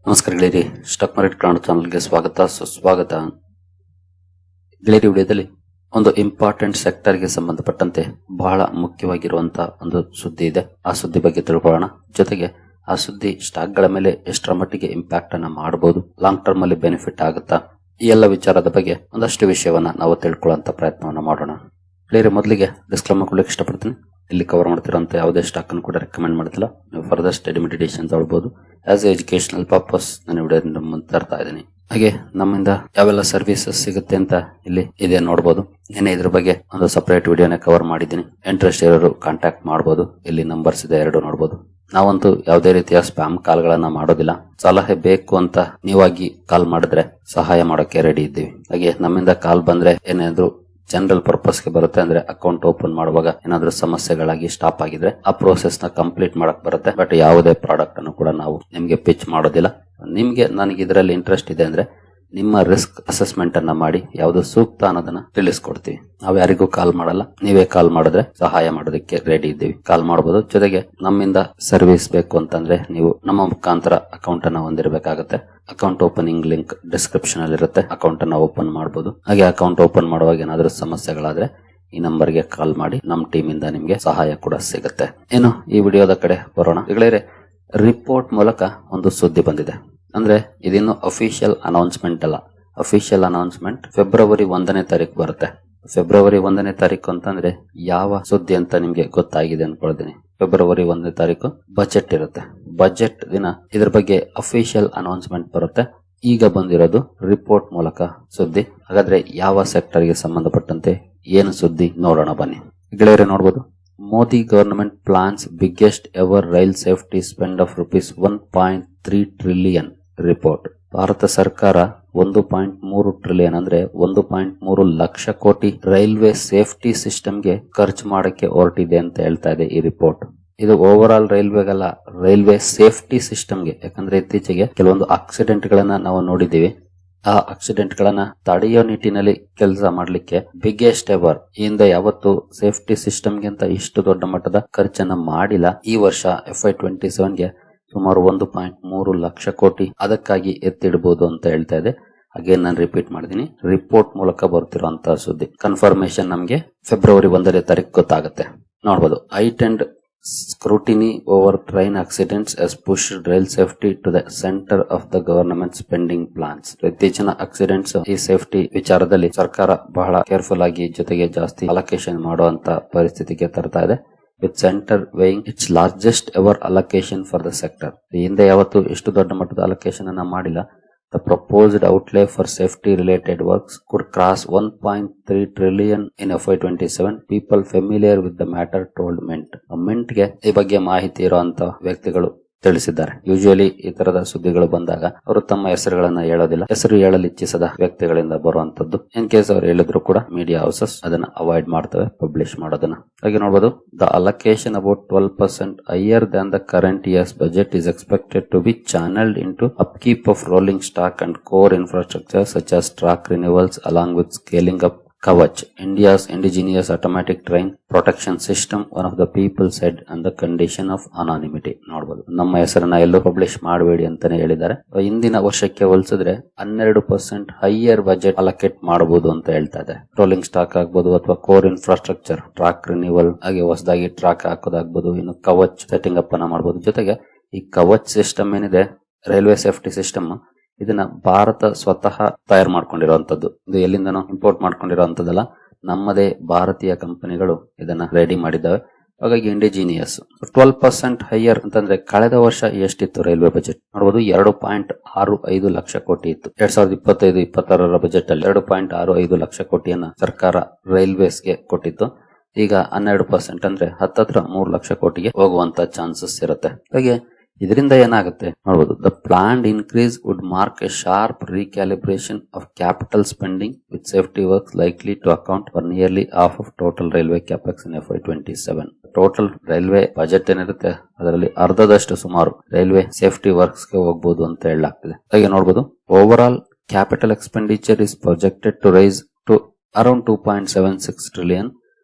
ನಮಸ್ಕಾರ ಗೆಳೆಯರಿ, stock market Kannada ಚಾನಲ್ಗೆ ಸ್ವಾಗತ ಸುಸ್ವಾಗತ. ಗೆಳೆಯರಿ, ವಿಡಿಯೋದಲ್ಲಿ ಒಂದು ಇಂಪಾರ್ಟೆಂಟ್ ಸೆಕ್ಟರ್ಗೆ ಸಂಬಂಧಪಟ್ಟಂತೆ ಬಹಳ ಮುಖ್ಯವಾಗಿರುವಂತಹ ಒಂದು ಸುದ್ದಿ ಇದೆ. ಆ ಸುದ್ದಿ ಬಗ್ಗೆ ತಿಳ್ಕೊಳ್ಳೋಣ. ಜೊತೆಗೆ ಆ ಸುದ್ದಿ ಸ್ಟಾಕ್ಗಳ ಮೇಲೆ ಎಷ್ಟರ ಮಟ್ಟಿಗೆ ಇಂಪ್ಯಾಕ್ಟ್ ಅನ್ನ ಮಾಡಬಹುದು, ಲಾಂಗ್ ಟರ್ಮ್ ಅಲ್ಲಿ ಬೆನಿಫಿಟ್ ಆಗುತ್ತಾ, ಈ ಎಲ್ಲ ವಿಚಾರದ ಬಗ್ಗೆ ಒಂದಷ್ಟು ವಿಷಯವನ್ನ ನಾವು ತಿಳ್ಕೊಳ್ಳುವಂತ ಪ್ರಯತ್ನವನ್ನ ಮಾಡೋಣ. ಗೆಳೆಯರಿ, ಮೊದಲಿಗೆ ಡಿಸ್ಕ್ಲೇಮರ್ ಕೊಡ್ಲಿಕ್ಕೆ ಇಷ್ಟಪಡ್ತೀನಿ. ಇಲ್ಲಿ ಕವರ್ ಮಾಡ್ತಿರೋಂಥ ಯಾವುದೇ ಸ್ಟಾಕ್ ಅನ್ನು ಕೂಡ ರೆಕಮೆಂಡ್ ಮಾಡ್ತಿಲ್ಲ. ನೀವು ಫರ್ದರ್ ಸ್ಟಡಿ ಮೆಡಿಟೇಷನ್ ತಗೊಳ್ಬಹುದು. ಆಸ್ ಎ ಎಜುಕೇಶನಲ್ ಪರ್ಪಸ್ ನಾನು ವಿಡಿಯೋ ಮುಂದೆ ತರ್ತಾ ಇದ್ದೀನಿ. ಹಾಗೆ ನಮ್ಮಿಂದ ಯಾವೆಲ್ಲ ಸರ್ವಿಸಸ್ ಸಿಗುತ್ತೆ ಅಂತ ಇಲ್ಲಿ ಇದೆ ನೋಡಬಹುದು. ಏನೇ ಇದ್ರ ಬಗ್ಗೆ ಒಂದು ಸಪರೇಟ್ ವಿಡಿಯೋನ ಕವರ್ ಮಾಡಿದ್ದೀನಿ. ಇಂಟ್ರೆಸ್ಟ್ ಇರೋರು ಕಾಂಟ್ಯಾಕ್ಟ್ ಮಾಡಬಹುದು. ಇಲ್ಲಿ ನಂಬರ್ಸ್ ಇದೆ, ಎರಡು ನೋಡಬಹುದು. ನಾವಂತೂ ಯಾವುದೇ ರೀತಿಯ ಸ್ಪ್ಯಾಮ್ ಕಾಲ್ಗಳನ್ನ ಮಾಡೋದಿಲ್ಲ. ಸಲಹೆ ಬೇಕು ಅಂತ ನೀವಾಗಿ ಕಾಲ್ ಮಾಡಿದ್ರೆ ಸಹಾಯ ಮಾಡೋಕೆ ರೆಡಿ ಇದ್ದೀವಿ. ಹಾಗೆ ನಮ್ಮಿಂದ ಕಾಲ್ ಬಂದ್ರೆ ಏನಾದ್ರು ಜನರಲ್ ಪರ್ಪಸ್ಗೆ ಬರುತ್ತೆ, ಅಂದ್ರೆ ಅಕೌಂಟ್ ಓಪನ್ ಮಾಡುವಾಗ ಏನಾದ್ರೂ ಸಮಸ್ಯೆಗಳಾಗಿ ಸ್ಟಾಪ್ ಆಗಿದ್ರೆ ಆ ಪ್ರೋಸೆಸ್ ನ ಕಂಪ್ಲೀಟ್ ಮಾಡಕ್ ಬರುತ್ತೆ. ಬಟ್ ಯಾವುದೇ ಪ್ರಾಡಕ್ಟ್ ಅನ್ನು ಕೂಡ ನಾವು ನಿಮ್ಗೆ ಪಿಚ್ ಮಾಡೋದಿಲ್ಲ. ನಿಮ್ಗೆ ನನಗೆ ಇದರಲ್ಲಿ ಇಂಟ್ರೆಸ್ಟ್ ಇದೆ ಅಂದ್ರೆ ನಿಮ್ಮ ರಿಸ್ಕ್ ಅಸೆಸ್ಮೆಂಟ್ ಅನ್ನ ಮಾಡಿ ಯಾವುದು ಸೂಕ್ತ ಅನ್ನೋದನ್ನ ತಿಳಿಸ್ಕೊಡ್ತೀವಿ. ನಾವು ಯಾರಿಗೂ ಕಾಲ್ ಮಾಡಲ್ಲ. ನೀವೇ ಕಾಲ್ ಮಾಡಿದ್ರೆ ಸಹಾಯ ಮಾಡೋದಕ್ಕೆ ರೆಡಿ ಇದ್ದೀವಿ. ಕಾಲ್ ಮಾಡಬಹುದು. ಜೊತೆಗೆ ನಮ್ಮಿಂದ ಸರ್ವಿಸ್ ಬೇಕು ಅಂತಂದ್ರೆ ನೀವು ನಮ್ಮ ಮುಖಾಂತರ ಅಕೌಂಟ್ ಅನ್ನ ಹೊಂದಿರಬೇಕಾಗುತ್ತೆ. ಅಕೌಂಟ್ ಓಪನಿಂಗ್ ಲಿಂಕ್ ಡಿಸ್ಕ್ರಿಪ್ಷನ್ ಅಲ್ಲಿ ಇರುತ್ತೆ. ಅಕೌಂಟ್ ಅನ್ನ ಓಪನ್ ಮಾಡಬಹುದು. ಹಾಗೆ ಅಕೌಂಟ್ ಓಪನ್ ಮಾಡುವಾಗ ಏನಾದ್ರೂ ಸಮಸ್ಯೆಗಳಾದ್ರೆ ಈ ನಂಬರ್ಗೆ ಕಾಲ್ ಮಾಡಿ ನಮ್ಮ ಟೀಮ್ ಇಂದ ನಿಮ್ಗೆ ಸಹಾಯ ಕೂಡ ಸಿಗುತ್ತೆ. ಏನು ಈ ವಿಡಿಯೋದ ಕಡೆ ಬರೋಣ. ಗೆಳೆಯರೆ, ರಿಪೋರ್ಟ್ ಮೂಲಕ ಒಂದು ಸುದ್ದಿ ಬಂದಿದೆ. ಅಂದ್ರೆ ಇದಿನ್ನು ಅಫಿಷಿಯಲ್ ಅನೌನ್ಸ್ಮೆಂಟ್ ಅಲ್ಲ. ಅಫಿಷಿಯಲ್ ಅನೌನ್ಸ್ಮೆಂಟ್ ಫೆಬ್ರವರಿ 1ನೇ ತಾರೀಕು ಬರುತ್ತೆ. ಫೆಬ್ರವರಿ 1ನೇ ತಾರೀಕು ಅಂತಂದ್ರೆ ಯಾವ ಸುದ್ದಿ ಅಂತ ನಿಮ್ಗೆ ಗೊತ್ತಾಗಿದೆ ಅನ್ಕೊಳ್ತೀನಿ. ಫೆಬ್ರವರಿ 1ನೇ ತಾರೀಕು ಬಜೆಟ್ ಇರುತ್ತೆ. ಬಜೆಟ್ ದಿನ ಇದ್ರ ಬಗ್ಗೆ ಅಫಿಷಿಯಲ್ ಅನೌನ್ಸ್ಮೆಂಟ್ ಬರುತ್ತೆ. ಈಗ ಬಂದಿರೋದು ರಿಪೋರ್ಟ್ ಮೂಲಕ ಸುದ್ದಿ. ಹಾಗಾದ್ರೆ ಯಾವ ಸೆಕ್ಟರ್ಗೆ ಸಂಬಂಧಪಟ್ಟಂತೆ ಏನು ಸುದ್ದಿ ನೋಡೋಣ ಬನ್ನಿ. ಗೆಳೆಯರೆ, ನೋಡಬಹುದು, Modi government plans biggest ever rail safety spend of ₹1.3 trillion report. ಭಾರತ ಸರ್ಕಾರ 1.3 ಟ್ರಿಲಿಯನ್ ಅಂದ್ರೆ 1.3 ಲಕ್ಷ ಕೋಟಿ ರೈಲ್ವೆ ಸೇಫ್ಟಿ ಸಿಸ್ಟಮ್ಗೆ ಖರ್ಚು ಮಾಡಕ್ಕೆ ಹೊರಟಿದೆ ಅಂತ ಹೇಳ್ತಾ ಇದೆ ಈ ರಿಪೋರ್ಟ್. ಇದು ಓವರ್ ಆಲ್ ರೈಲ್ವೆಗಲ್ಲ, ರೈಲ್ವೆ ಸೇಫ್ಟಿ ಸಿಸ್ಟಮ್ಗೆ. ಯಾಕಂದ್ರೆ ಇತ್ತೀಚೆಗೆ ಕೆಲವೊಂದು ಆಕ್ಸಿಡೆಂಟ್ ಗಳನ್ನ ನಾವು ನೋಡಿದೀವಿ. ಆ ಆಕ್ಸಿಡೆಂಟ್ ಗಳನ್ನ ತಡೆಯೋ ನಿಟ್ಟಿನಲ್ಲಿ ಕೆಲಸ ಮಾಡ್ಲಿಕ್ಕೆ ಬಿಗ್ಗೆಸ್ಟ್ ಎವರ್, ಹಿಂದೆ ಯಾವತ್ತು ಸೇಫ್ಟಿ ಸಿಸ್ಟಮ್ಗೆ ಅಂತ ಇಷ್ಟು ದೊಡ್ಡ ಮಟ್ಟದ ಖರ್ಚನ್ನ ಮಾಡಿಲ್ಲ. ಈ ವರ್ಷ FY27ಗೆ ಸುಮಾರು 1.3 ಲಕ್ಷ ಕೋಟಿ ಅದಕ್ಕಾಗಿ ಎತ್ತಿಡಬಹುದು ಅಂತ ಹೇಳ್ತಾ ಇದೆ. ಹಾಗೆ ನಾನು ರಿಪೀಟ್ ಮಾಡಿದೀನಿ, ರಿಪೋರ್ಟ್ ಮೂಲಕ ಬರ್ತಿರುವಂತಹ ಸುದ್ದಿ. ಕನ್ಫರ್ಮೇಶನ್ ನಮಗೆ ಫೆಬ್ರವರಿ 1ನೇ ತಾರೀಕು ಗೊತ್ತಾಗುತ್ತೆ. ನೋಡಬಹುದು, heightened scrutiny over train accidents has pushed rail safety to the center of the government spending plans. ಇತ್ತೀಚಿನ ಆಕ್ಸಿಡೆಂಟ್ಸ್ ಈ ಸೇಫ್ಟಿ ವಿಚಾರದಲ್ಲಿ ಸರ್ಕಾರ ಬಹಳ ಕೇರ್ಫುಲ್ ಆಗಿ ಜೊತೆಗೆ ಜಾಸ್ತಿ ಅಲೋಕೇಶನ್ ಮಾಡುವಂತ ಪರಿಸ್ಥಿತಿಗೆ ತರ್ತಾ ಇದೆ. with center weighing its largest ever allocation for the sector. ಹಿಂದೆ ಯಾವತ್ತು ಇಷ್ಟು ದೊಡ್ಡ ಮಟ್ಟದ ಅಲೋಕೇಶನ್ ಅನ್ನ ಮಾಡಿಲ್ಲ. The proposed outlay for safety related works could cross 1.3 trillion in FY27. People familiar with the matter told Mint. Mint ಗೆ ಈ ಬಗ್ಗೆ ಮಾಹಿತಿ ಇರುವಂತ ವ್ಯಕ್ತಿಗಳು ತಿಳಿಸಿದ್ದಾರೆ. ಯೂಶುವಲಿ ಈ ತರದ ಸುದ್ದಿಗಳು ಬಂದಾಗ ಅವರು ತಮ್ಮ ಹೆಸರುಗಳನ್ನ ಹೇಳೋದಿಲ್ಲ. ಹೆಸರು ಹೇಳಲು ಇಚ್ಛಿಸದ ವ್ಯಕ್ತಿಗಳಿಂದ ಬರುವಂತದ್ದು. ಇನ್ ಕೇಸ್ ಅವರು ಹೇಳಿದ್ರು ಕೂಡ ಮೀಡಿಯಾ ಹೌಸಸ್ ಅದನ್ನ ಅವಾಯ್ಡ್ ಮಾಡ್ತವೆ ಪಬ್ಲಿಷ್ ಮಾಡೋದನ್ನ. ಹಾಗೆ ನೋಡಬಹುದು, the allocation about 12% higher than the current year's budget is expected to be channeled into upkeep of rolling stock and core infrastructure such as track renewals along with scaling up Kavach, India's indigenous automatic train protection system, one of the people said, and the condition of anonymity. ನೋಡಬಹುದು, ನಮ್ಮ ಹೆಸರನ್ನ ಎಲ್ಲೂ publish ಮಾಡಬೇಡಿ ಅಂತಾನೆ ಹೇಳಿದ್ದಾರೆ. ಹಿಂದಿನ ವರ್ಷಕ್ಕೆ ಹೋಲಿಸಿದ್ರೆ 12% ಹೈಯರ್ ಬಜೆಟ್ ಅಲೋಕೇಟ್ ಮಾಡಬಹುದು ಅಂತ ಹೇಳ್ತಾ ಇದೆ. ರೋಲಿಂಗ್ ಸ್ಟಾಕ್ ಆಗ್ಬೋದು ಅಥವಾ ಕೋರ್ ಇನ್ಫ್ರಾಸ್ಟ್ರಕ್ಚರ್, ಟ್ರಾಕ್ ರಿನ್ಯೂವಲ್, ಹಾಗೆ ಹೊಸದಾಗಿ ಟ್ರಾಕ್ ಹಾಕೋದಾಗ್ಬೋದು, ಇನ್ನು ಕವಚ್ ಸೆಟ್ಟಿಂಗ್ ಅಪ್ ಅನ್ನ ಮಾಡಬಹುದು. ಜೊತೆಗೆ ಈ ಕವಚ್ ಸಿಸ್ಟಮ್ ಏನಿದೆ, ರೈಲ್ವೆ ಸೇಫ್ಟಿ ಸಿಸ್ಟಮ್, ಇದನ್ನ ಭಾರತ ಸ್ವತಃ ತಯಾರು ಮಾಡ್ಕೊಂಡಿರುವಂತದ್ದು. ಇದು ಎಲ್ಲಿಂದನೋ ಇಂಪೋರ್ಟ್ ಮಾಡ್ಕೊಂಡಿರುವಂತದ್ದಲ್ಲ, ನಮ್ಮದೇ ಭಾರತೀಯ ಕಂಪನಿಗಳು ಇದನ್ನ ರೆಡಿ ಮಾಡಿದ್ದಾವೆ. ಹಾಗಾಗಿ ಇಂಡಿಜಿನಿಯಸ್. 12% ಹೈಯರ್ ಅಂತಂದ್ರೆ ಕಳೆದ ವರ್ಷ ಎಷ್ಟಿತ್ತು ರೈಲ್ವೆ ಬಜೆಟ್ ನೋಡಬಹುದು, 2.65 ಲಕ್ಷ ಕೋಟಿ ಇತ್ತು. 2025-26 ಬಜೆಟ್ ಅಲ್ಲಿ 2.65 ಲಕ್ಷ ಕೋಟಿಯನ್ನ ಸರ್ಕಾರ ರೈಲ್ವೇಸ್ಗೆ ಕೊಟ್ಟಿತ್ತು. ಈಗ 12% ಅಂದ್ರೆ ಹತ್ತತ್ರ 3 ಲಕ್ಷ ಕೋಟಿಗೆ ಹೋಗುವಂತ ಚಾನ್ಸಸ್ ಇರುತ್ತೆ. ಹಾಗೆ ಇದರಿಂದ ಏನಾಗುತ್ತೆ ನೋಡಬಹುದು, the planned increase would mark a sharp recalibration of capital spending with safety works likely to account for nearly half of total railway capex in FY27. Total railway budget ಏನಿರುತ್ತೆ ಅದರಲ್ಲಿ ಅರ್ಧದಷ್ಟು ಸುಮಾರು ರೈಲ್ವೆ ಸೇಫ್ಟಿ ವರ್ಕ್ಸ್ ಗೆ ಹೋಗಬಹುದು ಅಂತ ಹೇಳಲಾಗ್ತಿದೆ. ಹಾಗೆ ನೋಡಬಹುದು, overall capital expenditure is projected to rise to around 2.76 trillion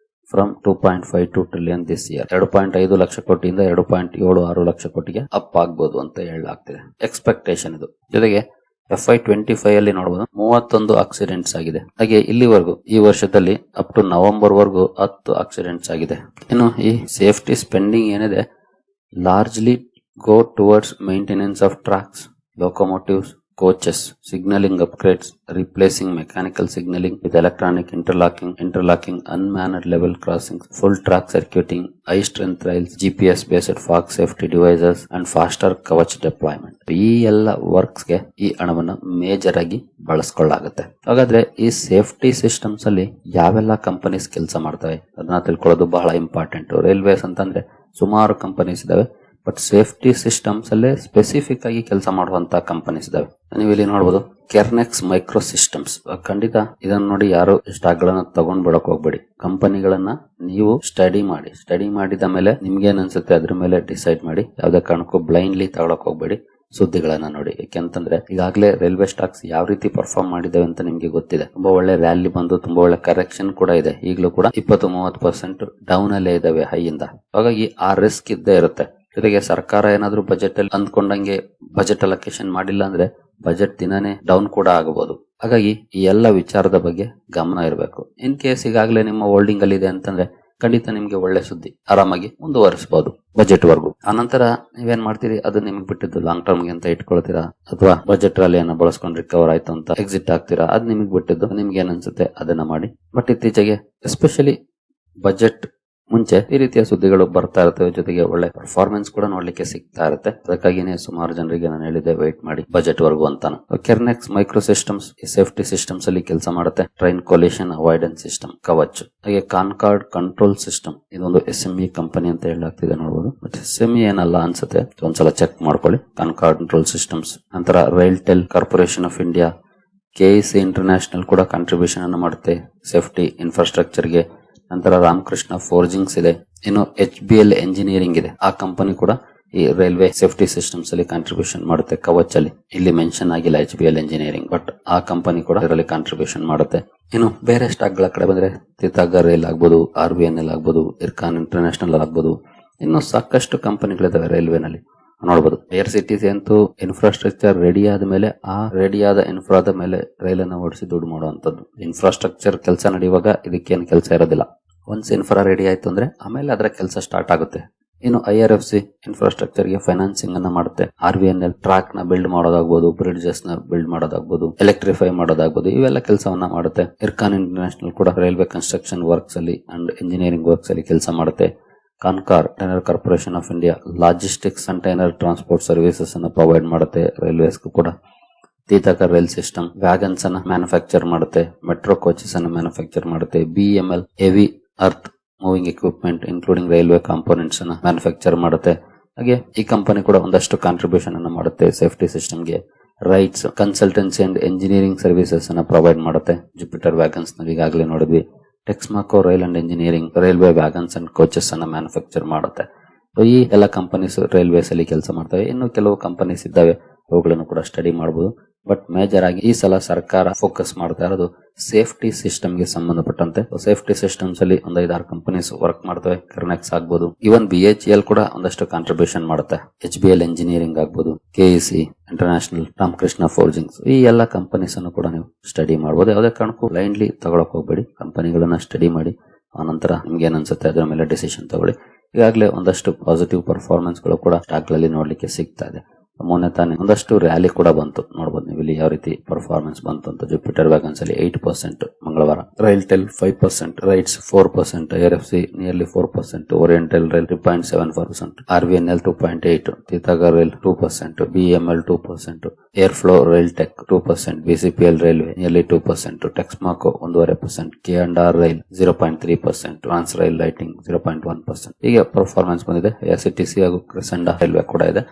from 2.52 trillion this year. 2.5 lakh ಕೋಟಿಯಿಂದ 2.76 ಲಕ್ಷ ಕೋಟಿಗೆ ಅಪ್ ಆಗ್ಬೋದು ಅಂತ ಹೇಳಲಾಗ್ತಿದೆ. ಎಕ್ಸ್ಪೆಕ್ಟೇಷನ್ ಇದು. ಜೊತೆಗೆ FY25 ಅಲ್ಲಿ ನೋಡಬಹುದು 31 ಆಕ್ಸಿಡೆಂಟ್ಸ್ ಆಗಿದೆ. ಹಾಗೆ ಇಲ್ಲಿವರೆಗೂ ಈ ವರ್ಷದಲ್ಲಿ ಅಪ್ ಟು ನವೆಂಬರ್ ವರೆಗೂ 10 ಆಕ್ಸಿಡೆಂಟ್ಸ್ ಆಗಿದೆ. ಇನ್ನು ಈ ಸೇಫ್ಟಿ ಸ್ಪೆಂಡಿಂಗ್ ಏನಿದೆ largely go towards maintenance of tracks, locomotives, coaches, signaling upgrades, replacing mechanical signaling with electronic interlocking, unmanned level crossings, full track circuiting, high strength rails, GPS based fog safety devices and faster Kavach deployment. ಈ ಎಲ್ಲ works ಗೆ ಈ ಹಣವನ್ನು major ಆಗಿ ಬಳಸ್ಕೊಳ್ಳಾಗುತ್ತೆ. ಹಾಗಾದ್ರೆ ಈ safety systems ಅಲ್ಲಿ ಯಾವೆಲ್ಲ ಕಂಪನೀಸ್ ಕೆಲಸ ಮಾಡ್ತವೆ ಅದನ್ನ ತಿಳ್ಕೊಳ್ಳೋದು ಬಹಳ ಇಂಪಾರ್ಟೆಂಟ್. ರೈಲ್ವೇಸ್ ಅಂತಂದ್ರೆ ಸುಮಾರು ಕಂಪನೀಸ್ ಇದಾವೆ, ಬಟ್ ಸೇಫ್ಟಿ ಸಿಸ್ಟಮ್ಸ್ ಅಲ್ಲೇ ಸ್ಪೆಸಿಫಿಕ್ ಆಗಿ ಕೆಲಸ ಮಾಡುವಂತ ಕಂಪನೀಸ್ ಇದಾವೆ. ನೀವು ಇಲ್ಲಿ ನೋಡಬಹುದು ಕೆರ್ನೆಕ್ಸ್ ಮೈಕ್ರೋ ಸಿಸ್ಟಮ್ಸ್. ಖಂಡಿತ ಇದನ್ನ ನೋಡಿ ಯಾರು ಸ್ಟಾಕ್ ಗಳನ್ನ ತಗೊಂಡ್ ಬಿಡಕ್ ಹೋಗ್ಬೇಡಿ. ಕಂಪನಿಗಳನ್ನ ನೀವು ಸ್ಟಡಿ ಮಾಡಿದ ಮೇಲೆ ನಿಮ್ಗೆ ಏನ್ ಅನ್ಸುತ್ತೆ ಅದ್ರ ಮೇಲೆ ಡಿಸೈಡ್ ಮಾಡಿ. ಯಾವ್ದೇ ಕಾರಣಕ್ಕೂ ಬ್ಲೈಂಡ್ಲಿ ತಗೊಳಕ್ ಹೋಗ್ಬೇಡಿ. ಸುದ್ದಿಗಳನ್ನ ನೋಡಿ. ಯಾಕೆಂತಂದ್ರೆ ಈಗಾಗಲೇ ರೈಲ್ವೆ ಸ್ಟಾಕ್ಸ್ ಯಾವ ರೀತಿ ಪರ್ಫಾರ್ಮ್ ಮಾಡಿದಾವೆ ಅಂತ ನಿಮ್ಗೆ ಗೊತ್ತಿದೆ. ತುಂಬಾ ಒಳ್ಳೆ ರ್ಯಾಲಿ ಬಂದು ತುಂಬಾ ಒಳ್ಳೆ ಕರೆಕ್ಷನ್ ಕೂಡ ಇದೆ. ಈಗಲೂ ಕೂಡ 20-30% ಡೌನ್ ಅಲ್ಲೇ ಇದಾವೆ ಹೈ ಇಂದ. ಹಾಗಾಗಿ ಆ ರಿಸ್ಕ್ ಇದ್ದೇ ಇರುತ್ತೆ. ಜೊತೆಗೆ ಸರ್ಕಾರ ಏನಾದ್ರೂ ಬಜೆಟ್ ಅಲ್ಲಿ ಅಂದ್ಕೊಂಡಂಗೆ ಬಜೆಟ್ ಅಲೋಕೇಶನ್ ಮಾಡಿಲ್ಲ ಅಂದ್ರೆ ಬಜೆಟ್ ದಿನಾನೇ ಡೌನ್ ಕೂಡ ಆಗಬಹುದು. ಹಾಗಾಗಿ ಈ ಎಲ್ಲ ವಿಚಾರದ ಬಗ್ಗೆ ಗಮನ ಇರಬೇಕು. ಇನ್ ಕೇಸ್ ಈಗಾಗಲೇ ನಿಮ್ಮ ಹೋಲ್ಡಿಂಗ್ ಅಲ್ಲಿ ಇದೆ ಅಂತಂದ್ರೆ ಖಂಡಿತ ನಿಮ್ಗೆ ಒಳ್ಳೆ ಸುದ್ದಿ, ಆರಾಮಾಗಿ ಮುಂದುವರಿಸಬಹುದು ಬಜೆಟ್ ವರ್ಗು. ಆನಂತರ ನೀವೇನ್ ಮಾಡ್ತೀರಿ ಅದು ನಿಮ್ಗೆ ಬಿಟ್ಟಿದ್ದು. ಲಾಂಗ್ ಟರ್ಮ್ ಗೆ ಅಂತ ಇಟ್ಕೊಳ್ತೀರಾ ಅಥವಾ ಬಜೆಟ್ ರಲ್ಲಿ ಏನೋ ಬಳಸ್ಕೊಂಡು ರಿಕವರ್ ಆಯ್ತು ಅಂತ ಎಕ್ಸಿಟ್ ಆಗ್ತೀರಾ, ಅದ್ ನಿಮ್ಗೆ ಬಿಟ್ಟಿದ್ದು. ನಿಮ್ಗೆ ಏನ್ ಅನ್ಸುತ್ತೆ ಅದನ್ನ ಮಾಡಿ. ಬಟ್ ಇತ್ತೀಚೆಗೆ ಎಸ್ಪೆಷಲಿ ಬಜೆಟ್ ಮುಂಚೆ ಈ ರೀತಿಯ ಸುದ್ದಿಗಳು ಬರ್ತಾ ಇರ್ತವೆ. ಜೊತೆಗೆ ಒಳ್ಳೆ ಪರ್ಫಾರ್ಮೆನ್ಸ್ ಕೂಡ ನೋಡ್ಲಿಕ್ಕೆ ಸಿಗ್ತಾ ಇರುತ್ತೆ. ಅದಕ್ಕಾಗಿನೇ ಸುಮಾರು ಜನರಿಗೆ ನಾನು ಹೇಳಿದ್ದೆ ವೇಟ್ ಮಾಡಿ ಬಜೆಟ್ ವರ್ಗು ಅಂತಾನು. ಕೆರ್ನೆಕ್ಸ್ ಮೈಕ್ರೋ ಸಿಸ್ಟಮ್ಸ್ ಸೇಫ್ಟಿ ಸಿಸ್ಟಮ್ಸ್ ಅಲ್ಲಿ ಕೆಲಸ ಮಾಡುತ್ತೆ. Train collision avoidance system Kavach. ಹಾಗೆ ಕಾನ್ಕಾರ್ಡ್ ಕಂಟ್ರೋಲ್ ಸಿಸ್ಟಮ್ ಇದೊಂದು SME ಕಂಪನಿ ಅಂತ ಹೇಳಲಾಗ್ತಿದೆ ನೋಡಬಹುದು. ಬಟ್ SME ಏನಲ್ಲ ಅನ್ಸುತ್ತೆ, ಒಂದ್ಸಲ ಚೆಕ್ ಮಾಡ್ಕೊಳ್ಳಿ. Concord Control Systems. ನಂತರ RailTel Corporation of India, KEC international ಕೂಡ ಕಾಂಟ್ರಿಬ್ಯೂಷನ್ ಅನ್ನು ಮಾಡುತ್ತೆ ಸೇಫ್ಟಿ ಇನ್ಫ್ರಾಸ್ಟ್ರಕ್ಚರ್ ಗೆ. ನಂತರ ರಾಮಕೃಷ್ಣ ಫೋರ್ಜಿಂಗ್ಸ್ ಇದೆ. ಇನ್ನು HBL ಎಂಜಿನಿಯರಿಂಗ್ ಇದೆ. ಆ ಕಂಪನಿ ಕೂಡ ಈ ರೈಲ್ವೆ ಸೇಫ್ಟಿ ಸಿಸ್ಟಮ್ಸ್ ಅಲ್ಲಿ ಕಾಂಟ್ರಿಬ್ಯೂಷನ್ ಮಾಡುತ್ತೆ ಕವಚ್ ಅಲ್ಲಿ. ಇಲ್ಲಿ ಮೆನ್ಷನ್ ಆಗಿಲ್ಲ HBL ಎಂಜಿನಿಯರಿಂಗ್, ಬಟ್ ಆ ಕಂಪನಿ ಕೂಡ ಇದರಲ್ಲಿ ಕಾಂಟ್ರಿಬ್ಯೂಷನ್ ಮಾಡುತ್ತೆ. ಇನ್ನು ಬೇರೆ ಸ್ಟಾಕ್ ಗಳ ಕಡೆ ಬಂದ್ರೆ ತೀರ್ಥಾಗರ್ ರೈಲ್ ಆಗ್ಬೋದು, RVNL ಆಗ್ಬೋದು, ಇರ್ಕಾನ್ ಇಂಟರ್ನ್ಯಾಷನಲ್ ಆಗ್ಬೋದು, ಇನ್ನು ಸಾಕಷ್ಟು ಕಂಪನಿಗಳಿದಾವೆ ರೈಲ್ವೆನಲ್ಲಿ ನೋಡಬಹುದು. IRCTC ಅಂತೂ ಇನ್ಫ್ರಾಸ್ಟ್ರಕ್ಚರ್ ರೆಡಿ ಆದ್ಮೇಲೆ ಆ ರೆಡಿ ಆದ ಇನ್ಫ್ರಾದ ಮೇಲೆ ರೈಲನ್ನು ಓಡಿಸಿ ದುಡ್ಡು ಮಾಡುವಂತದ್ದು. ಇನ್ಫ್ರಾಸ್ಟ್ರಕ್ಚರ್ ಕೆಲಸ ನಡೆಯುವಾಗ ಇದಕ್ಕೇನು ಕೆಲಸ ಇರೋದಿಲ್ಲ. ಒನ್ಸ್ ಇನ್ಫ್ರಾ ರೆಡಿ ಆಯ್ತು ಅಂದ್ರೆ ಆಮೇಲೆ ಅದರ ಕೆಲಸ ಸ್ಟಾರ್ಟ್ ಆಗುತ್ತೆ. ಇನ್ನು IRFC ಇನ್ಫ್ರಾಸ್ಟ್ರಕ್ಚರ್ ಗೆ ಫೈನಾನ್ಸಿಂಗ್ ಅನ್ನ ಮಾಡುತ್ತೆ. RVNL ಟ್ರ್ಯಾಕ್ ನ ಬಿಲ್ಡ್ ಮಾಡೋದಾಗ್ಬೋದು, ಬ್ರಿಡ್ಜಸ್ ನ ಬಿಲ್ಡ್ ಮಾಡೋದಾಗ್ಬೋದು, ಎಲೆಕ್ಟ್ರಿಫೈ ಮಾಡೋದಾಗ್ಬೋದು, ಇವೆಲ್ಲ ಕೆಲಸವನ್ನ ಮಾಡುತ್ತೆ. ಇರ್ಕಾನ್ ಇಂಟರ್ನ್ಯಾಷನಲ್ ಕೂಡ ರೈಲ್ವೆ ಕನ್ಸ್ಟ್ರಕ್ಷನ್ ವರ್ಕ್ಸ್ ಅಲ್ಲಿ ಅಂಡ್ ಇಂಜಿನಿಯರಿಂಗ್ ವರ್ಕ್ಸ್ ಅಲ್ಲಿ ಕೆಲಸ ಮಾಡುತ್ತೆ. Container Corporation of India logistics and container transport services ಅನ್ನು ಪ್ರೊವೈಡ್ ಮಾಡುತ್ತೆ ರೈಲ್ವೇಸ್ ಕೂಡ. ತೀರ್ಥಾಗರ್ ರೈಲ್ ಸಿಸ್ಟಮ್ ವ್ಯಾಗನ್ಸ್ ಅನ್ನ ಮ್ಯಾನುಫ್ಯಾಕ್ಚರ್ ಮಾಡುತ್ತೆ. ಮೆಟ್ರೋ ಕೋಚಸ್ ಅನ್ನು ಮ್ಯಾನುಫ್ಯಾಕ್ಚರ್ ಮಾಡುತ್ತೆ. BML heavy earth moving equipment including railway components ಅನ್ನ ಮ್ಯಾನುಫ್ಯಾಕ್ಚರ್ ಮಾಡುತ್ತೆ. ಹಾಗೆ ಈ ಕಂಪನಿ ಕೂಡ ಒಂದಷ್ಟು ಕಾಂಟ್ರಿಬ್ಯೂಷನ್ ಅನ್ನು ಮಾಡುತ್ತೆ ಸೇಫ್ಟಿ ಸಿಸ್ಟಮ್ ಗೆ. RITES consultancy and engineering services ಅನ್ನ ಪ್ರೊವೈಡ್ ಮಾಡುತ್ತೆ. ಜುಪಿಟರ್ ವ್ಯಾಗನ್ಸ್ ನ ಈಗಾಗಲೇ ನೋಡಿದ್ವಿ. Texmaco Rail and Engineering railway wagons and coaches ಅನ್ನ ಮ್ಯಾನುಫ್ಯಾಕ್ಚರ್ ಮಾಡುತ್ತೆ. ಈ ಎಲ್ಲ ಕಂಪನೀಸ್ ರೈಲ್ವೇಸ್ ಅಲ್ಲಿ ಕೆಲಸ ಮಾಡ್ತವೆ. ಇನ್ನು ಕೆಲವು ಕಂಪನೀಸ್ ಇದ್ದಾವೆ, ಅವುಗಳನ್ನು ಕೂಡ ಸ್ಟಡಿ ಮಾಡಬಹುದು. ಬಟ್ ಮೇಜರ್ ಆಗಿ ಈ ಸಲ ಸರ್ಕಾರ ಫೋಕಸ್ ಮಾಡ್ತಾ ಇರೋದು ಸೇಫ್ಟಿ ಸಿಸ್ಟಮ್ ಗೆ ಸಂಬಂಧಪಟ್ಟಂತೆ. ಸೇಫ್ಟಿ ಸಿಸ್ಟಮ್ಸ್ ಅಲ್ಲಿ ಒಂದು 5-6 ಕಂಪನೀಸ್ ವರ್ಕ್ ಮಾಡ್ತವೆ. ಕೆರ್ನೆಕ್ಸ್ ಆಗ್ಬೋದು, ಇವನ್ BHEL ಕೂಡ ಒಂದಷ್ಟು ಕಾಂಟ್ರಿಬ್ಯೂಷನ್ ಮಾಡುತ್ತೆ. HBL ಎಂಜಿನಿಯರಿಂಗ್ ಆಗ್ಬೋದು, KEC ಇಂಟರ್ನ್ಯಾಷನಲ್, ರಾಮಕೃಷ್ಣ ಫೋರ್ಜಿಂಗ್ಸ್, ಈ ಎಲ್ಲ ಕಂಪನೀಸ್ ಅನ್ನು ಕೂಡ ನೀವು ಸ್ಟಡಿ ಮಾಡಬಹುದು. ಯಾವುದೇ ಕಾರಣಕ್ಕೂ ಬ್ಲೈಂಡ್ಲಿ ತಗೊಳಕ್ ಹೋಗ್ಬೇಡಿ. ಕಂಪನಿಗಳನ್ನ ಸ್ಟಡಿ ಮಾಡಿ ಆನಂತರ ನಿಮ್ಗೆ ಏನ್ ಅನ್ಸುತ್ತೆ ಅದರ ಮೇಲೆ ಡಿಸಿಷನ್ ತಗೊಳ್ಳಿ. ಈಗಾಗಲೇ ಒಂದಷ್ಟು ಪಾಸಿಟಿವ್ ಪರ್ಫಾರ್ಮೆನ್ಸ್ ಗಳು ಕೂಡ ಸ್ಟಾಕ್ ಗಳಲ್ಲಿ ನೋಡ್ಲಿಕ್ಕೆ ಸಿಗ್ತಾ ಇದೆ. ಮೊನ್ನೆ ತಾನೇ ಒಂದಷ್ಟು ರ್ಯಾಲಿ ಕೂಡ ಬಂತು, ನೋಡಬಹುದು ನೀವು ಇಲ್ಲಿ ಯಾವ ರೀತಿ ಪರ್ಫಾರ್ಮೆನ್ಸ್ ಬಂತು ಅಂತ. ಜುಪಿಟರ್ ವ್ಯಾಗನ್ಸ್ ಅಲ್ಲಿ 8% ಮಂಗಳವಾರ, RailTel 5%, RITES 4%, IRFC nearly 4%, Oriental Rail 3.74%, RVNL 2.8%, Titagarh Rail 2%, BML 2%, Airflow Rail Tech 2%, BCPL railway nearly 2%, Texmaco 1.5%, K&R rail 0.3%, Transrail Lighting 0.1%. ಹೀಗೆ ಪರ್ಫಾರ್ಮೆನ್ಸ್ ಬಂದಿದೆ. IRCTC ಹಾಗೂ ಕ್ರೆಸೆಂಡಾ ರೈಲ್ವೆ ಕೂಡ ಇದೆ.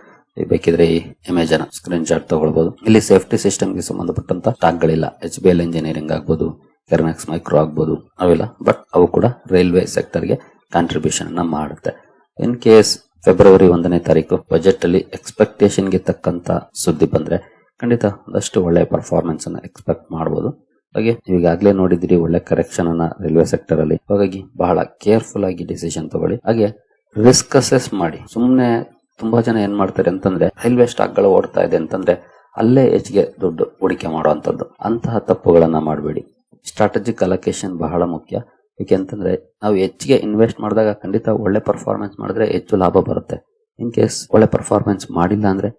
ಬೇಕಿದ್ರೆ ಈ ಇಮೇಜ್ ಅನ್ನ ಸ್ಕ್ರೀನ್ ಶಾಟ್ ತಗೊಳ್ಬಹುದು. ಇಲ್ಲಿ ಸೇಫ್ಟಿ ಸಿಸ್ಟಮ್ ಗೆ ಸಂಬಂಧಪಟ್ಟಂತ ಸ್ಟಾಕ್ ಗಳಿಲ್ಲ. HBL ಎಂಜಿನಿಯರಿಂಗ್ ಆಗ್ಬೋದು, ಕೆರ್ನೆಕ್ಸ್ ಮೈಕ್ರೋ ಆಗ್ಬೋದು, ಅವೆಲ್ಲ. ಬಟ್ ಅವು ಕೂಡ ರೈಲ್ವೆ ಸೆಕ್ಟರ್ ಗೆ ಕಾಂಟ್ರಿಬ್ಯೂಷನ್ ಅನ್ನ ಮಾಡುತ್ತೆ. ಇನ್ ಕೇಸ್ ಫೆಬ್ರವರಿ 1ನೇ ತಾರೀಕು ಬಜೆಟ್ ಅಲ್ಲಿ ಎಕ್ಸ್ಪೆಕ್ಟೇಷನ್ ಗೆ ತಕ್ಕಂತ ಸುದ್ದಿ ಬಂದ್ರೆ ಖಂಡಿತ ಒಂದಷ್ಟು ಒಳ್ಳೆ ಪರ್ಫಾರ್ಮೆನ್ಸ್ ಅನ್ನ ಎಕ್ಸ್ಪೆಕ್ಟ್ ಮಾಡಬಹುದು. ಹಾಗೆ ಈಗಾಗಲೇ ನೋಡಿದ್ರಿ ಒಳ್ಳೆ ಕರೆಕ್ಷನ್ ಅನ್ನ ರೈಲ್ವೆ ಸೆಕ್ಟರ್ ಅಲ್ಲಿ. ಹಾಗಾಗಿ ಬಹಳ ಕೇರ್ಫುಲ್ ಆಗಿ ಡಿಸಿಷನ್ ತಗೊಳ್ಳಿ. ಹಾಗೆ ರಿಸ್ಕ್ ಅಸೆಸ್ ಮಾಡಿ. ಸುಮ್ನೆ ತುಂಬಾ ಜನ ಏನ್ ಮಾಡ್ತಾರೆ ಅಂತಂದ್ರೆ ರೈಲ್ವೆ ಸ್ಟಾಕ್ ಗಳು ಓಡ್ತಾ ಇದೆ ಅಂತಂದ್ರೆ ಅಲ್ಲೇ ಹೆಚ್ಚಿಗೆ ದುಡ್ಡು ಹೂಡಿಕೆ ಮಾಡುವಂತದ್ದು. ಅಂತಹ ತಪ್ಪುಗಳನ್ನ ಮಾಡಬೇಡಿ. ಸ್ಟ್ರಾಟಜಿಕ್ ಅಲೋಕೇಶನ್ ಬಹಳ ಮುಖ್ಯ. ಯಾಕೆಂತಂದ್ರೆ ನಾವು ಹೆಚ್ಚಿಗೆ ಇನ್ವೆಸ್ಟ್ ಮಾಡಿದಾಗ ಖಂಡಿತ ಒಳ್ಳೆ ಪರ್ಫಾರ್ಮೆನ್ಸ್ ಮಾಡಿದ್ರೆ ಹೆಚ್ಚು ಲಾಭ ಬರುತ್ತೆ. ಇನ್ ಕೇಸ್ ಒಳ್ಳೆ ಪರ್ಫಾರ್ಮೆನ್ಸ್ ಮಾಡಿಲ್ಲ ಅಂದ್ರೆ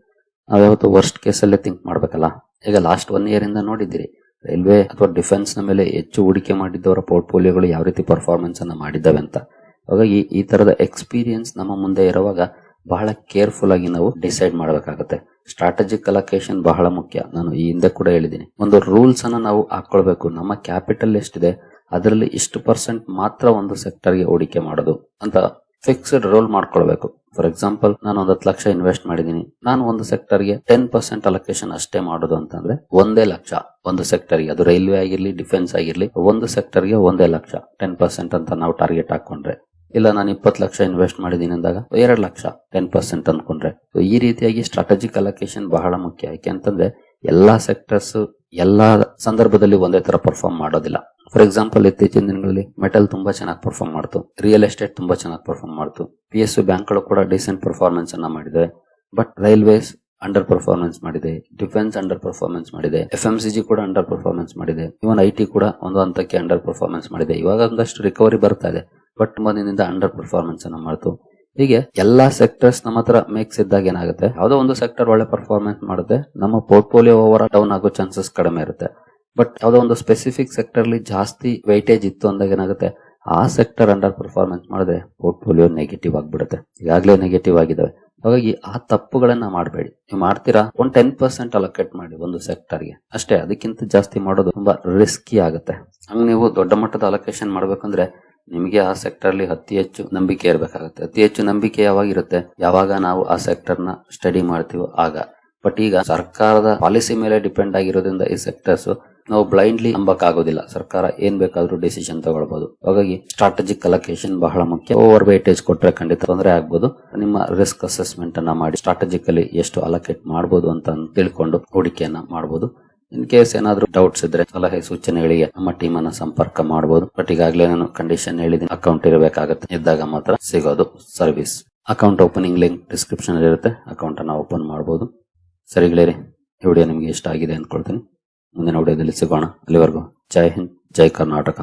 ನಾವ್ಯಾವತ್ತು ವರ್ಸ್ಟ್ ಕೇಸಲ್ಲೇ ಥಿಂಕ್ ಮಾಡ್ಬೇಕಲ್ಲ. ಈಗ ಲಾಸ್ಟ್ 1 year ಇಂದ ನೋಡಿದ್ದೀರಿ ರೈಲ್ವೆ ಅಥವಾ ಡಿಫೆನ್ಸ್ ನ ಮೇಲೆ ಹೆಚ್ಚು ಹೂಡಿಕೆ ಮಾಡಿದ್ದವರ ಪೋರ್ಟ್ಫೋಲಿಯೋಗಳು ಯಾವ ರೀತಿ ಪರ್ಫಾರ್ಮೆನ್ಸ್ ಅನ್ನ ಮಾಡಿದ್ದಾವೆ ಅಂತ. ಹಾಗಾಗಿ ಈ ತರದ ಎಕ್ಸ್ಪೀರಿಯನ್ಸ್ ನಮ್ಮ ಮುಂದೆ ಇರುವಾಗ ಬಹಳ ಕೇರ್ಫುಲ್ ಆಗಿ ನಾವು ಡಿಸೈಡ್ ಮಾಡಬೇಕಾಗುತ್ತೆ. ಸ್ಟ್ರಾಟಜಿಕ್ ಅಲೋಕೇಶನ್ ಬಹಳ ಮುಖ್ಯ. ನಾನು ಈ ಹಿಂದೆ ಕೂಡ ಹೇಳಿದ್ದೀನಿ. ಒಂದು ರೂಲ್ಸ್ ಅನ್ನ ನಾವು ಹಾಕೊಳ್ಬೇಕು. ನಮ್ಮ ಕ್ಯಾಪಿಟಲ್ ಎಷ್ಟಿದೆ ಅದರಲ್ಲಿ ಇಷ್ಟು % ಮಾತ್ರ ಒಂದು ಸೆಕ್ಟರ್ಗೆ ಹೂಡಿಕೆ ಮಾಡೋದು ಅಂತ ಫಿಕ್ಸ್ಡ್ ರೂಲ್ ಮಾಡ್ಕೊಳ್ಬೇಕು. ಫಾರ್ ಎಕ್ಸಾಂಪಲ್, ನಾನು 10 ಲಕ್ಷ ಇನ್ವೆಸ್ಟ್ ಮಾಡಿದೀನಿ. ನಾನು ಒಂದು ಸೆಕ್ಟರ್ಗೆ 10% ಅಲೋಕೇಶನ್ ಅಷ್ಟೇ ಮಾಡೋದು ಅಂತಂದ್ರೆ 1 ಲಕ್ಷ ಒಂದು ಸೆಕ್ಟರ್ಗೆ, ಅದು ರೈಲ್ವೆ ಆಗಿರ್ಲಿ ಡಿಫೆನ್ಸ್ ಆಗಿರ್ಲಿ, ಒಂದು ಸೆಕ್ಟರ್ಗೆ 1 ಲಕ್ಷ 10% ಅಂತ ನಾವು ಟಾರ್ಗೆಟ್ ಹಾಕೊಂಡ್ರೆ, ಇಲ್ಲ ನಾನು 20 ಲಕ್ಷ ಇನ್ವೆಸ್ಟ್ ಮಾಡಿದೀನಿ ಅಂದಾಗ 2 ಲಕ್ಷ 10% ಅನ್ಕೊಂಡ್ರೆ. ಈ ರೀತಿಯಾಗಿ ಸ್ಟ್ರಾಟಜಿಕ್ ಅಲೋಕೇಶನ್ ಬಹಳ ಮುಖ್ಯ. ಯಾಕೆಂತಂದ್ರೆ ಎಲ್ಲಾ ಸೆಕ್ಟರ್ಸ್ ಎಲ್ಲಾ ಸಂದರ್ಭದಲ್ಲಿ ಒಂದೇ ತರ ಪರ್ಫಾರ್ಮ್ ಮಾಡೋದಿಲ್ಲ. ಫಾರ್ ಎಕ್ಸಾಂಪಲ್, ಇತ್ತೀಚಿನ ದಿನಗಳಲ್ಲಿ ಮೆಟಲ್ ತುಂಬಾ ಚೆನ್ನಾಗಿ ಪರ್ಫಾರ್ಮ್ ಮಾಡ್ತು, ರಿಯಲ್ ಎಸ್ಟೇಟ್ ತುಂಬಾ ಚೆನ್ನಾಗಿ ಪರ್ಫಾರ್ಮ್ ಮಾಡ್ತು, PSU ಬ್ಯಾಂಕ್ಗಳು ಕೂಡ ಡಿಸೆಂಟ್ ಪರ್ಫಾರ್ಮೆನ್ಸ್ ಅನ್ನ ಮಾಡಿದೆ. ಬಟ್ ರೈಲ್ವೇಸ್ ಅಂಡರ್ ಪರ್ಫಾರ್ಮೆನ್ಸ್ ಮಾಡಿದೆ, ಡಿಫೆನ್ಸ್ ಅಂಡರ್ ಪರ್ಫಾರ್ಮೆನ್ಸ್ ಮಾಡಿದೆ, FMCG ಕೂಡ ಅಂಡರ್ ಪರ್ಫಾರ್ಮೆನ್ಸ್ ಮಾಡಿದೆ, ಇವನ್ IT ಕೂಡ ಒಂದು ಹಂತಕ್ಕೆ ಅಂಡರ್ ಪರ್ಫಾರ್ಮೆನ್ಸ್ ಮಾಡಿದೆ. ಇವಾಗ ಒಂದಷ್ಟು ರಿಕವರಿ ಬರ್ತಾ ಇದೆ, ಬಟ್ ತುಂಬಾ ದಿನದಿಂದ ಅಂಡರ್ ಪರ್ಫಾರ್ಮೆನ್ಸ್ ಅನ್ನ ಮಾಡ್ತು. ಹೀಗೆ ಎಲ್ಲಾ ಸೆಕ್ಟರ್ಸ್ ನಮ್ಮ ಹತ್ರ ಮೇಕ್ಸ್ ಇದ್ದಾಗ ಏನಾಗುತ್ತೆ, ಯಾವುದೋ ಒಂದು ಸೆಕ್ಟರ್ ಒಳ್ಳೆ ಪರ್ಫಾರ್ಮೆನ್ಸ್ ಮಾಡುತ್ತೆ, ನಮ್ಮ ಪೋರ್ಟ್ಫೋಲಿಯೋ ಓವರ್ ಡೌನ್ ಆಗೋ ಚಾನ್ಸಸ್ ಕಡಿಮೆ ಇರುತ್ತೆ. ಬಟ್ ಯಾವುದೋ ಒಂದು ಸ್ಪೆಸಿಫಿಕ್ ಸೆಕ್ಟರ್ ಅಲ್ಲಿ ಜಾಸ್ತಿ ವೈಟೇಜ್ ಇತ್ತು ಅಂದಾಗ ಏನಾಗುತ್ತೆ, ಆ ಸೆಕ್ಟರ್ ಅಂಡರ್ ಪರ್ಫಾರ್ಮೆನ್ಸ್ ಮಾಡಿದ್ರೆ ಪೋರ್ಟ್ಫೋಲಿಯೋ ನೆಗೆಟಿವ್ ಆಗ್ಬಿಡುತ್ತೆ. ಈಗಾಗಲೇ ನೆಗೆಟಿವ್ ಆಗಿದಾವೆ. ಹಾಗಾಗಿ ಆ ತಪ್ಪುಗಳನ್ನ ಮಾಡಬೇಡಿ. ನೀವು ಮಾಡ್ತೀರಾ, ಒಂದು 10% ಅಲೋಕೇಟ್ ಮಾಡಿ ಒಂದು ಸೆಕ್ಟರ್ಗೆ ಅಷ್ಟೇ. ಅದಕ್ಕಿಂತ ಜಾಸ್ತಿ ಮಾಡೋದು ತುಂಬಾ ರಿಸ್ಕಿ ಆಗುತ್ತೆ. ಹಂಗ ನೀವು ದೊಡ್ಡ ಮಟ್ಟದ ಅಲೋಕೇಶನ್ ಮಾಡ್ಬೇಕಂದ್ರೆ ನಿಮಗೆ ಆ ಸೆಕ್ಟರ್ ಅಲ್ಲಿ ಅತಿ ಹೆಚ್ಚು ನಂಬಿಕೆ ಇರಬೇಕಾಗುತ್ತೆ. ಅತಿ ಹೆಚ್ಚು ನಂಬಿಕೆ ಯಾವಾಗಿರುತ್ತೆ, ಯಾವಾಗ ನಾವು ಆ ಸೆಕ್ಟರ್ ನ ಸ್ಟಡಿ ಮಾಡ್ತೀವೋ ಆಗ. ಬಟ್ ಈಗ ಸರ್ಕಾರದ ಪಾಲಿಸಿ ಮೇಲೆ ಡಿಪೆಂಡ್ ಆಗಿರೋದ್ರಿಂದ ಈ ಸೆಕ್ಟರ್ಸ್ ನಾವು ಬ್ಲೈಂಡ್ಲಿ ನಂಬಕ್ ಆಗೋದಿಲ್ಲ. ಸರ್ಕಾರ ಏನ್ ಬೇಕಾದ್ರೂ ಡಿಸಿಷನ್ ತಗೊಳ್ಬಹುದು. ಹಾಗಾಗಿ ಸ್ಟ್ರಾಟಜಿಕ್ ಅಲೋಕೇಶನ್ ಬಹಳ ಮುಖ್ಯ. ಓವರ್ ವೈಟೇಜ್ ಕೊಟ್ರೆ ಖಂಡಿತ ತೊಂದರೆ ಆಗ್ಬೋದು. ನಿಮ್ಮ ರಿಸ್ಕ್ ಅಸೆಸ್ಮೆಂಟ್ ಅನ್ನ ಮಾಡಿ ಸ್ಟ್ರಾಟಜಿಕಲಿ ಎಷ್ಟು ಅಲೋಕೇಟ್ ಮಾಡಬಹುದು ಅಂತ ತಿಳ್ಕೊಂಡು ಹೂಡಿಕೆಯನ್ನ ಮಾಡಬಹುದು. ಇನ್ ಕೇಸ್ ಏನಾದ್ರೂ ಡೌಟ್ಸ್ ಇದ್ರೆ ಸಲಹೆ ಸೂಚನೆಗಳಿಗೆ ನಮ್ಮ ಟೀಮ್ ಅನ್ನ ಸಂಪರ್ಕ ಮಾಡಬಹುದು. ಬಟ್ ಈಗಾಗಲೇ ನಾನು ಕಂಡೀಷನ್ ಹೇಳಿದ್ದೀನಿ, ಅಕೌಂಟ್ ಇರಬೇಕಾಗುತ್ತೆ, ಇದ್ದಾಗ ಮಾತ್ರ ಸಿಗೋದು service. Account opening link description ಅಲ್ಲಿ ಇರುತ್ತೆ, ಅಕೌಂಟ್ ಅನ್ನ ಓಪನ್ ಮಾಡಬಹುದು. ಸರಿ ಗೆಳೆಯರಿ, ಈ ವಿಡಿಯೋ ನಿಮಗೆ ಇಷ್ಟ ಆಗಿದೆ ಅನ್ಕೊಳ್ತೀನಿ. ಮುಂದಿನ ವಿಡಿಯೋದಲ್ಲಿ ಸಿಗೋಣ. ಅಲ್ಲಿವರೆಗೂ ಜೈ ಹಿಂದ್, ಜೈ ಕರ್ನಾಟಕ.